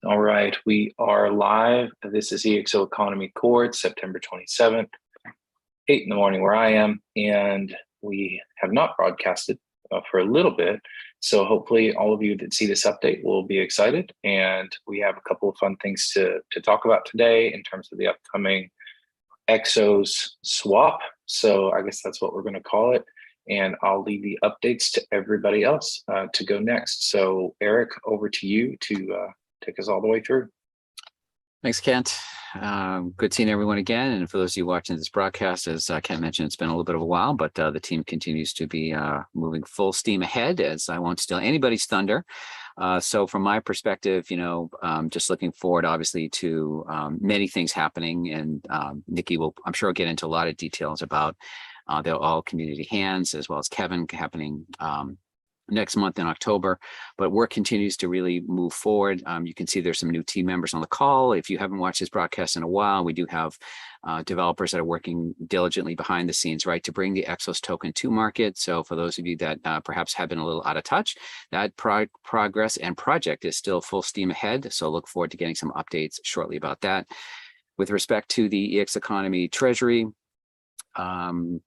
All right, we are live. This is EXO Economy Core, September 27th, 8 in the morning where I am, and we have not broadcasted for a little bit. So hopefully all of you that see this update will be excited. And we have a couple of fun things to talk about today in terms of the upcoming Exos swap. So I guess that's what we're going to call it. And I'll leave the updates to everybody else to go next. So Eric, over to you to take us all the way through. Thanks, Kent. Good seeing everyone again. And for those of you watching this broadcast, as Kent mentioned, it's been a little bit of a while, but the team continues to be moving full steam ahead, as I won't steal anybody's thunder. So from my perspective, just looking forward, obviously, to many things happening. And Nikki will, I'm sure, get into a lot of details about the All Community Hands, as well as Kevin happening next month in October, but work continues to really move forward. You can see there's some new team members on the call. If you haven't watched this broadcast in a while, we do have developers that are working diligently behind the scenes, right, to bring the Exos token to market. So for those of you that perhaps have been a little out of touch, that progress and project is still full steam ahead. So look forward to getting some updates shortly about that. With respect to the EX Economy Treasury,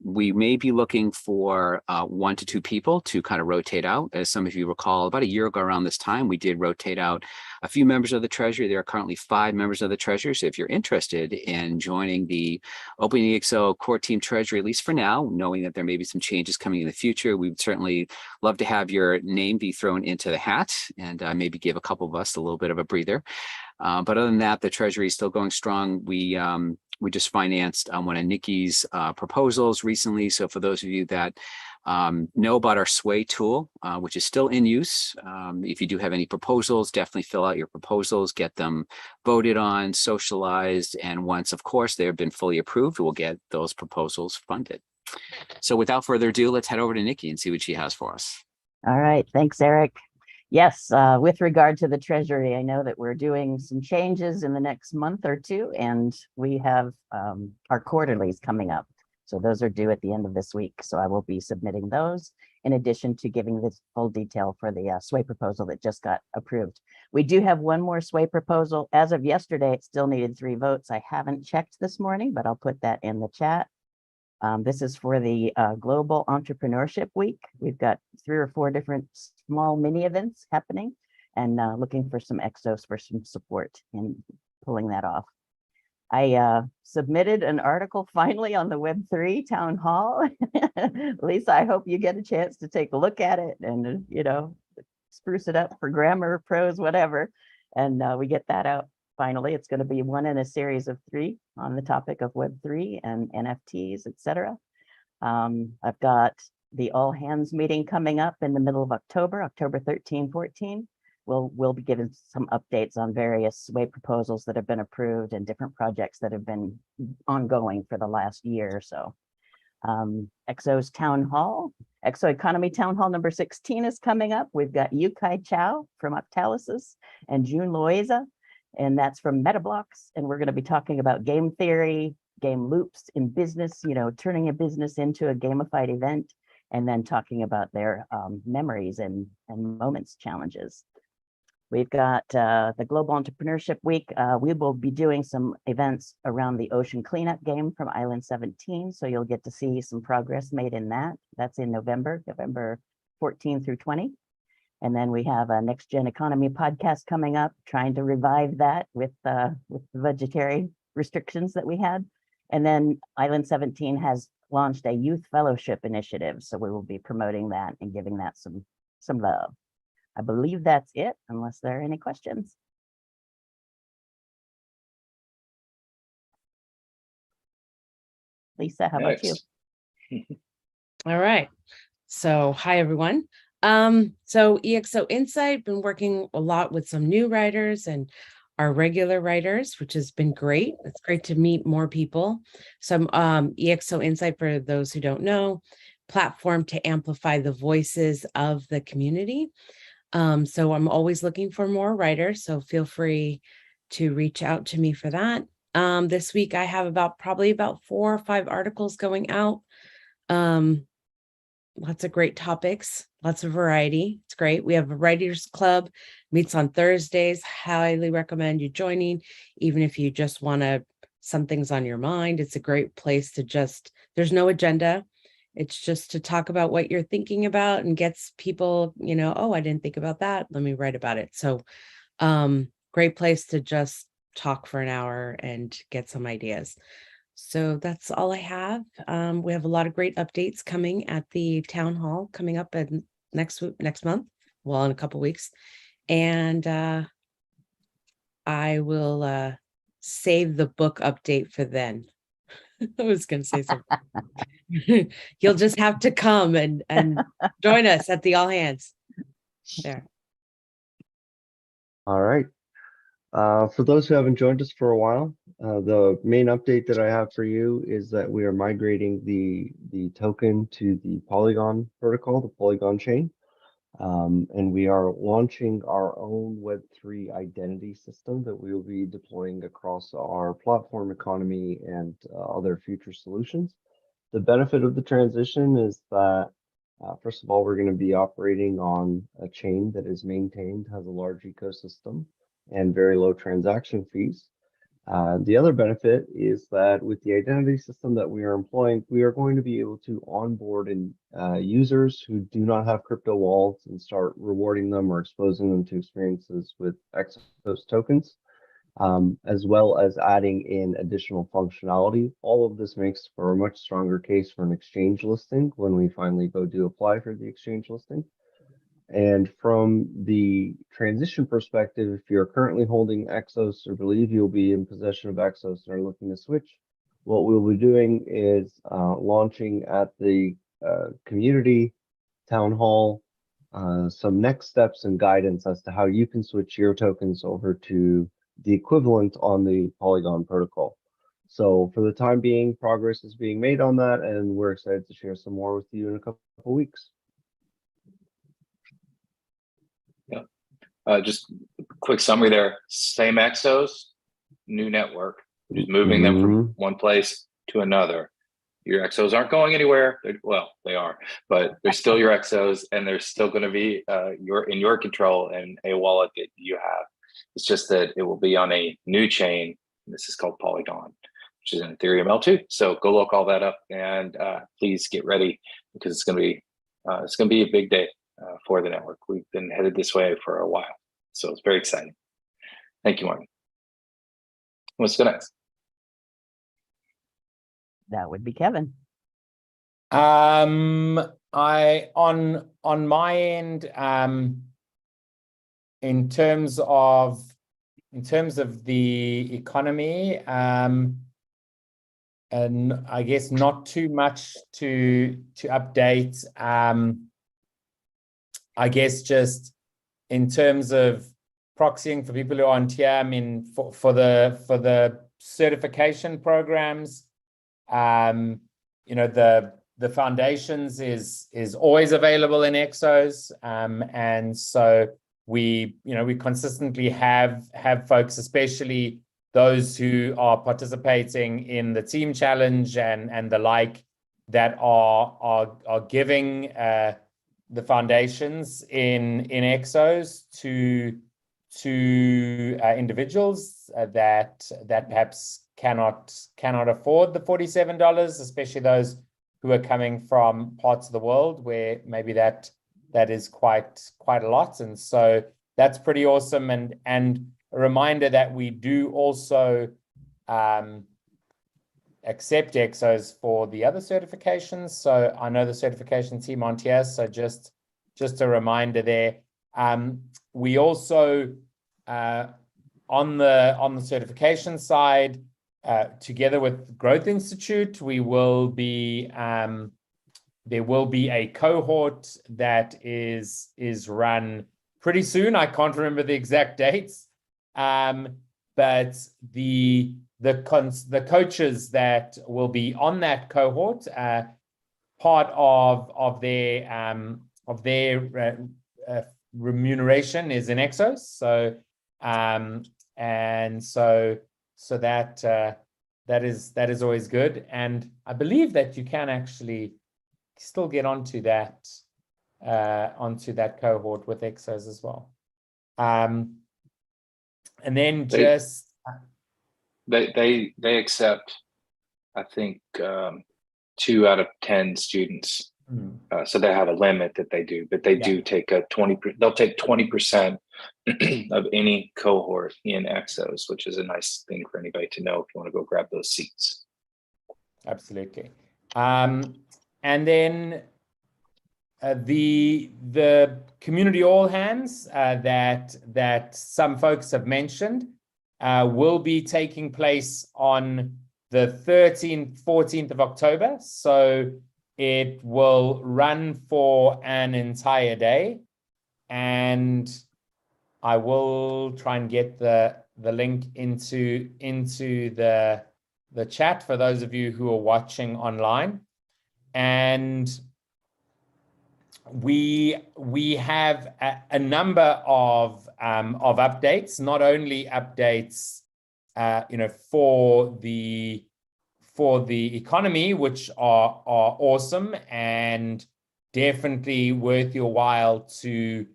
we may be looking for 1 to 2 people to kind of rotate out. As some of you recall, about a year ago around this time, we did rotate out a few members of the Treasury. There are currently 5 members of the Treasury. So if you're interested in joining the OpenEXO core team Treasury, at least for now, knowing that there may be some changes coming in the future, we would certainly love to have your name be thrown into the hat and maybe give a couple of us a little bit of a breather. But other than that, the Treasury is still going strong. We just financed one of Nikki's proposals recently. So for those of you that know about our Sway tool, which is still in use, if you do have any proposals, definitely fill out your proposals, get them voted on, socialized, and once, of course, they've been fully approved, we'll get those proposals funded. So without further ado, let's head over to Nikki and see what she has for us. All right, thanks, Eric. Yes, with regard to the Treasury, I know that we're doing some changes in the next month or two, and we have our quarterlies coming up. So those are due at the end of this week. So I will be submitting those in addition to giving this full detail for the Sway proposal that just got approved. We do have one more Sway proposal. As of yesterday, it still needed 3 votes. I haven't checked this morning, but I'll put that in the chat. This is for the Global Entrepreneurship Week. We've got 3 or 4 different small mini events happening, and looking for some Exos for some support in pulling that off. I submitted an article finally on the Web3 town hall. Lisa, I hope you get a chance to take a look at it and, spruce it up for grammar, prose, whatever. And we get that out. Finally, it's going to be one in a series of 3 on the topic of Web3 and NFTs, etc. I've got the all hands meeting coming up in the middle of October, October 13, 14. We'll be giving some updates on various Sway proposals that have been approved and different projects that have been ongoing for the last year or so. Exo's Town Hall, Exo Economy Town Hall number 16 is coming up. We've got Yukai Chow from Octalysis and June Loaiza, and that's from Metablocks. And we're going to be talking about game theory, game loops in business, turning a business into a gamified event, and then talking about their memories and moments challenges. We've got the Global Entrepreneurship Week. We will be doing some events around the ocean cleanup game from Island 17. So you'll get to see some progress made in that. That's in November 14 through 20. And then we have a Next Gen Economy podcast coming up, trying to revive that with the budgetary restrictions that we had. And then Island 17 has launched a youth fellowship initiative. So we will be promoting that and giving that some love. I believe that's it, unless there are any questions. Lisa, how about you? All right. So hi, everyone. So EXO Insight, been working a lot with some new writers and our regular writers, which has been great. It's great to meet more people. Some EXO Insight, for those who don't know, platform to amplify the voices of the community. So I'm always looking for more writers, so feel free to reach out to me for that. This week I have probably about 4 or 5 articles going out. lots of great topics, lots of variety. It's great. We have a writers club, meets on Thursdays. Highly recommend you joining, even if you just want to, something's on your mind. It's a great place to just, there's no agenda. It's just to talk about what you're thinking about and gets people, oh, I didn't think about that. Let me write about it. So great place to just talk for an hour and get some ideas. So that's all I have. We have a lot of great updates coming at the town hall coming up at next month. Well, in a couple weeks. And I will save the book update for then. I was going to say something. You'll just have to come and join us at the all hands there. All right. For those who haven't joined us for a while, the main update that I have for you is that we are migrating the token to the Polygon protocol, the Polygon chain. And we are launching our own Web3 identity system that we will be deploying across our platform economy and other future solutions. The benefit of the transition is that, first of all, we're going to be operating on a chain that is maintained, has a large ecosystem, and very low transaction fees. The other benefit is that with the identity system that we are employing, we are going to be able to onboard users who do not have crypto wallets and start rewarding them or exposing them to experiences with Exos tokens, as well as adding in additional functionality. All of this makes for a much stronger case for an exchange listing when we finally go to apply for the exchange listing. And from the transition perspective, if you're currently holding Exos or believe you'll be in possession of Exos and are looking to switch, what we'll be doing is launching at the community town hall some next steps and guidance as to how you can switch your tokens over to the equivalent on the Polygon protocol. So for the time being, progress is being made on that, and we're excited to share some more with you in a couple of weeks. Just a quick summary there. Same Exos, new network. Just moving them from one place to another. Your Exos aren't going anywhere. Well, they are, but they're still your Exos, and they're still going to be in your control and a wallet that you have. It's just that it will be on a new chain. This is called Polygon, which is an Ethereum L2. So go look all that up, and please get ready, because it's going to be a big day for the network. We've been headed this way for a while, so it's very exciting. Thank you, Martin. Let's go next. That would be Kevin. On my end, in terms of the economy, and I guess not too much to update. I guess just in terms of proxying for people who aren't here, I mean, for the certification programs, the foundations is always available in Exos, and so we consistently have folks, especially those who are participating in the team challenge and the like, that are giving the foundations in Exos to individuals that perhaps cannot afford the $47, especially those who are coming from parts of the world where maybe that is quite a lot. And so that's pretty awesome. And a reminder that we do also accept Exos for the other certifications. So I know the certification team aren't here, so just a reminder there. We also on the certification side, together with Growth Institute, we will be there will be a cohort that is run pretty soon. I can't remember the exact dates, but the coaches that will be on that cohort, part of their remuneration is in Exos. So so that is always good. And I believe that you can actually still get onto that cohort with Exos as well. And then just They accept, I think, 2 out of 10 students. So they have a limit that they do, but they do take they'll take 20% of any cohort in Exos, which is a nice thing for anybody to know if you want to go grab those seats. Absolutely. And then the community all hands that some folks have mentioned will be taking place on the 13th, 14th of October. So it will run for an entire day, and I will try and get the link into the chat for those of you who are watching online. And we have a number of updates, not only updates for the economy, which are awesome and definitely worth your while to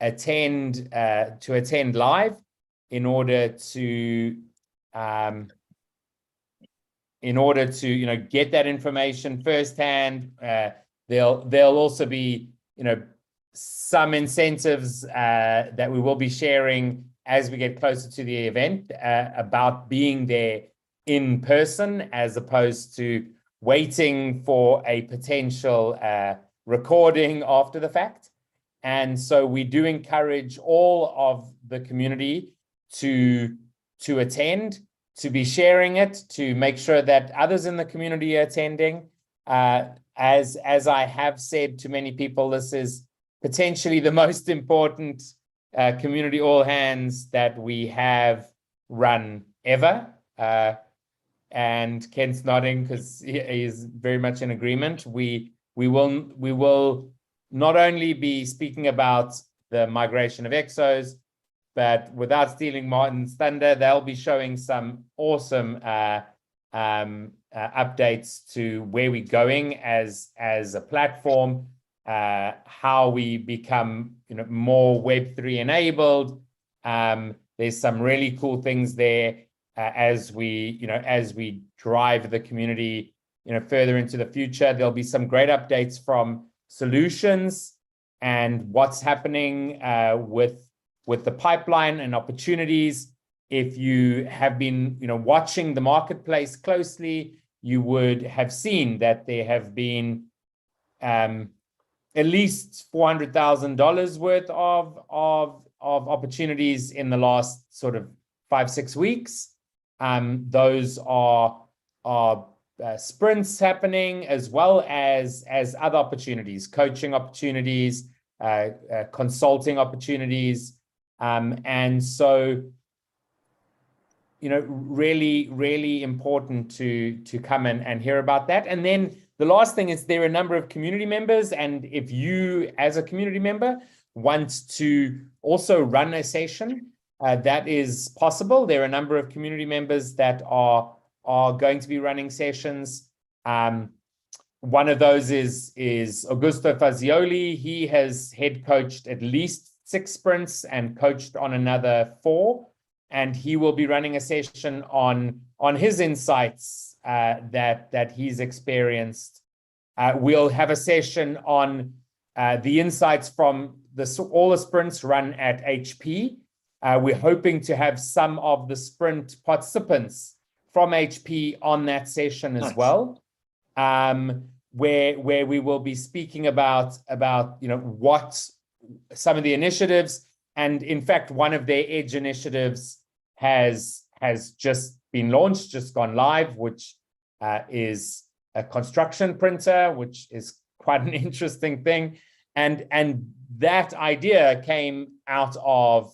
attend live in order to get that information firsthand. There'll also be some incentives that we will be sharing as we get closer to the event about being there in person, as opposed to waiting for a potential recording after the fact. And so we do encourage all of the community to attend, to be sharing it, to make sure that others in the community are attending. As I have said to many people, this is potentially the most important community all hands that we have run ever. And Kent's nodding because he is very much in agreement. We will not only be speaking about the migration of Exos, but without stealing Martin's thunder, they'll be showing some awesome updates to where we're going as a platform, how we become more Web3 enabled. There's some really cool things there as we drive the community further into the future. There'll be some great updates from solutions and what's happening with the pipeline and opportunities. If you have been watching the marketplace closely, you would have seen that there have been at least $400,000 worth of opportunities in the last sort of 5-6 weeks. Those are sprints happening, as well as other opportunities, coaching opportunities, consulting opportunities, and so really, really important to come and hear about that. And then the last thing is there are a number of community members, and if you as a community member want to also run a session, that is possible. There are a number of community members that are going to be running sessions. One of those is Augusto Fazioli. He has head coached at least 6 sprints and coached on another 4. And he will be running a session on his insights that he's experienced. We'll have a session on the insights from all the sprints run at HP. We're hoping to have some of the sprint participants from HP on that session as well, where we will be speaking about what some of the initiatives. And in fact, one of their Edge initiatives has just been launched, just gone live, which is a construction printer, which is quite an interesting thing. And that idea came out of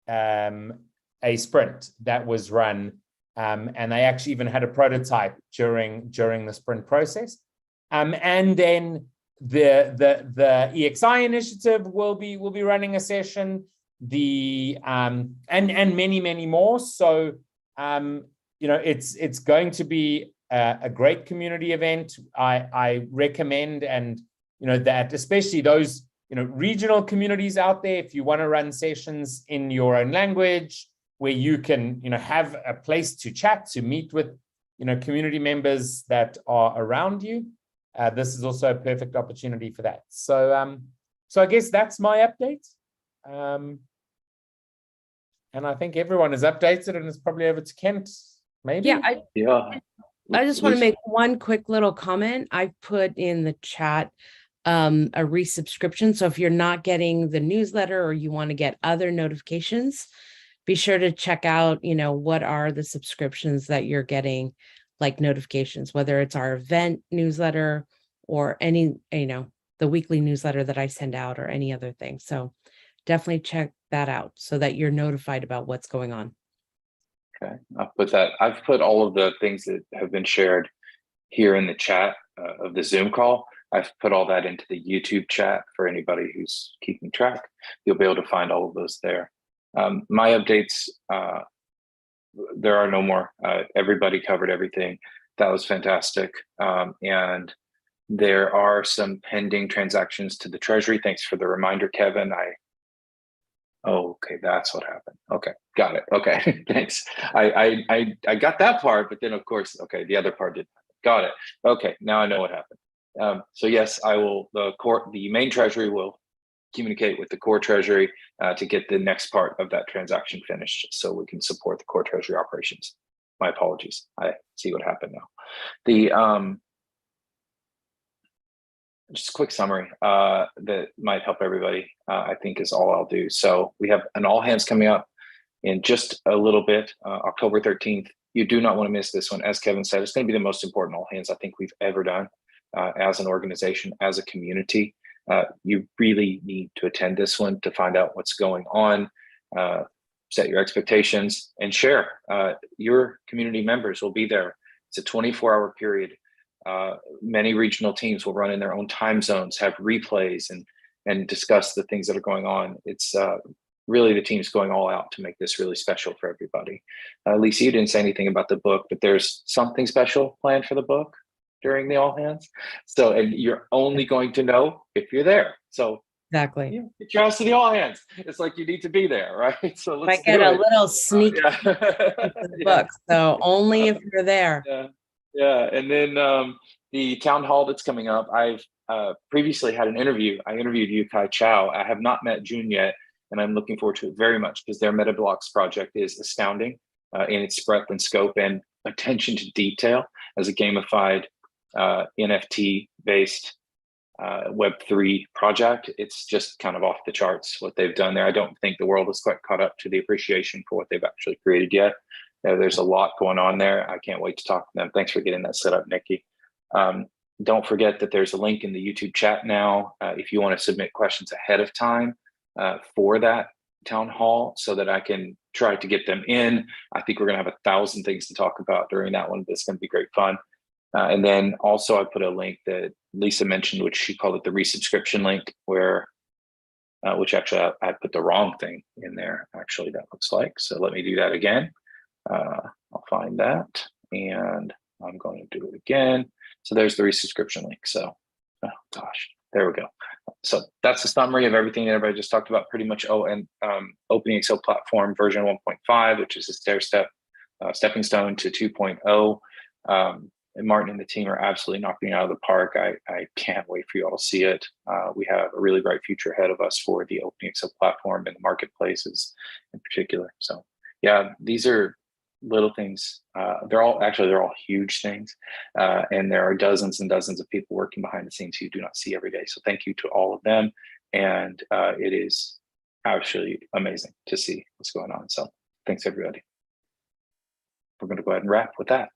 a sprint that was run, and they actually even had a prototype during the sprint process. And then the EXI initiative will be running a session, and many more. So it's going to be a great community event. I recommend, and that especially those regional communities out there, if you want to run sessions in your own language where you can have a place to chat, to meet with community members that are around you, this is also a perfect opportunity for that. So I guess that's my update, and I think everyone is updated, and it's probably over to Kent, maybe. Yeah, I just want to make one quick little comment. I put in the chat a resubscription. So if you're not getting the newsletter or you want to get other notifications, be sure to check out, what are the subscriptions that you're getting, like notifications, whether it's our event newsletter or any, the weekly newsletter that I send out or any other thing. So definitely check that out so that you're notified about what's going on. Okay, I've put all of the things that have been shared here in the chat of the Zoom call. I've put all that into the YouTube chat for anybody who's keeping track. You'll be able to find all of those there. My updates, there are no more. Everybody covered everything. That was fantastic. And there are some pending transactions to the Treasury. Thanks for the reminder, Kevin. Okay, that's what happened. Okay, got it. Okay, thanks. I got that part, but then of course, okay, the other part didn't. Got it. Okay, now I know what happened. So yes, I will. The main Treasury will communicate with the core Treasury to get the next part of that transaction finished, so we can support the core Treasury operations. My apologies. I see what happened now. Just a quick summary that might help everybody, I think is all I'll do. So we have an all hands coming up in just a little bit, October 13th. You do not want to miss this one. As Kevin said, it's going to be the most important all hands I think we've ever done as an organization, as a community. You really need to attend this one to find out what's going on, set your expectations, and share. Your community members will be there. It's a 24-hour period. Many regional teams will run in their own time zones, have replays, and discuss the things that are going on. It's really the team's going all out to make this really special for everybody. Lisa, you didn't say anything about the book, but there's something special planned for the book during the all hands. So, and you're only going to know if you're there. So Exactly. get your ass to the all hands. It's like you need to be there, right? So let's get a do it. little sneak Yeah. peek of the book. So only if you're there. Yeah. And then the town hall that's coming up, I've previously had an interview. I interviewed Yu-Kai Chow. I have not met June yet, and I'm looking forward to it very much because their MetaBlocks project is astounding in its breadth and scope and attention to detail as a gamified NFT-based Web3 project. It's just kind of off the charts what they've done there. I don't think the world has quite caught up to the appreciation for what they've actually created yet. There's a lot going on there. I can't wait to talk to them. Thanks for getting that set up, Nikki. Don't forget that there's a link in the YouTube chat now if you want to submit questions ahead of time for that town hall so that I can try to get them in. I think we're going to have 1,000 things to talk about during that one. It's going to be great fun. And then also I put a link that Lisa mentioned, which she called it the resubscription link, where which actually I put the wrong thing in there. Actually, that looks like. So let me do that again. I'll find that and I'm going to do it again. So there's the resubscription link. So, oh gosh, there we go. So that's the summary of everything that everybody just talked about pretty much. Oh, and OpenEXO platform version 1.5, which is a stepping stone to 2.0. And Martin and the team are absolutely knocking it out of the park. I can't wait for you all to see it. We have a really bright future ahead of us for the OpenEXO platform and the marketplaces in particular. So yeah, these are little things. They're all huge things. And there are dozens and dozens of people working behind the scenes who you do not see every day. So thank you to all of them. And it is absolutely amazing to see what's going on. So thanks, everybody. We're going to go ahead and wrap with that.